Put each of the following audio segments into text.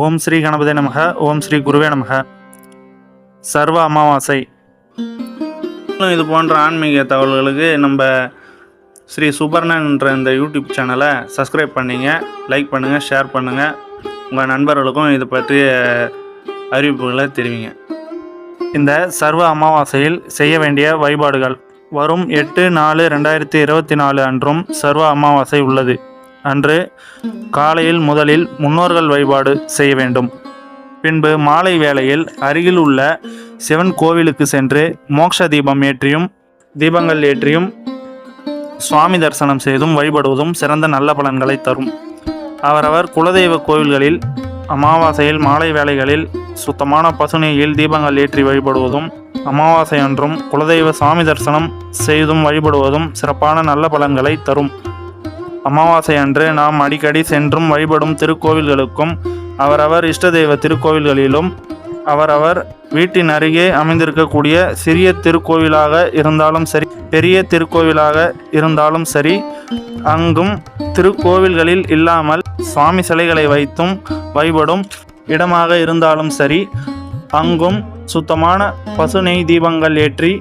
ஓம் ஸ்ரீ கணபதி நமக. ஓம் ஸ்ரீ குருவே நமக. சர்வ அமாவாசை. இது போன்ற ஆன்மீக தகவல்களுக்கு நம்ம ஸ்ரீ சுபர்ணன்ற இந்த யூடியூப் சேனலை சப்ஸ்கிரைப் பண்ணிங்க, லைக் பண்ணுங்கள், ஷேர் பண்ணுங்கள். உங்கள் நண்பர்களுக்கும் இது பற்றிய அறிவிப்புகளை தெரிவிங்க. இந்த சர்வ அமாவாசையில் செய்ய வேண்டிய வழிபாடுகள். வரும் 8/4/2024 அன்றும் சர்வ அமாவாசை உள்ளது. அன்று காலையில் முதலில் முன்னோர்கள் வழிபாடு செய்ய வேண்டும். பின்பு மாலை வேளையில் அருகில் உள்ள சிவன் கோவிலுக்கு சென்று மோட்ச தீபங்கள் ஏற்றியும் சுவாமி தரிசனம் செய்தும் வழிபடுவதும் சிறந்த நல்ல பலன்களை தரும். அவரவர் குலதெய்வ கோவில்களில் அமாவாசையில் மாலை வேளைகளில் சுத்தமான பசுநெய்யில் தீபங்கள் ஏற்றி வழிபடுவதும், அமாவாசை அன்றும் குலதெய்வ சுவாமி தரிசனம் செய்தும் வழிபடுவதும் சிறப்பான நல்ல பலன்களை தரும். அமாவாசை அன்று நாம் அடிக்கடி சென்றும் வழிபடும் திருக்கோவில்களுக்கும் அவரவர் இஷ்ட தெய்வ திருக்கோவில்களிலும் அவரவர் வீட்டின் அருகே அமைந்திருக்கக்கூடிய சிறிய திருக்கோவிலாக இருந்தாலும் சரி, பெரிய திருக்கோவிலாக இருந்தாலும் சரி, அங்கும் திருக்கோவில்களில் இல்லாமல் சுவாமி சிலைகளை வைத்தும் வழிபடும் இடமாக இருந்தாலும் சரி, அங்கும் சுத்தமான பசுநெய் தீபங்கள் ஏற்றி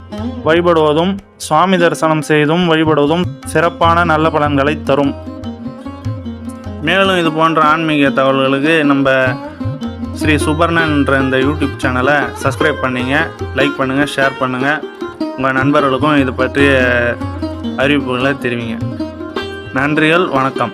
வழிபடுவதும் சுவாமி தரிசனம் செய்தும் வழிபடுவதும் சிறப்பான நல்ல பலன்களை தரும். மேலும் இது போன்ற ஆன்மீக தகவல்களுக்கு நம்ம ஸ்ரீ சுபர்ணன்ற இந்த யூடியூப் சேனலை சப்ஸ்கிரைப் பண்ணிங்க, லைக் பண்ணுங்கள், ஷேர் பண்ணுங்கள். உங்கள் நண்பர்களுக்கும் இது பற்றிய அறிவிப்புகளை தெரிவிங்க. நன்றிகள், வணக்கம்.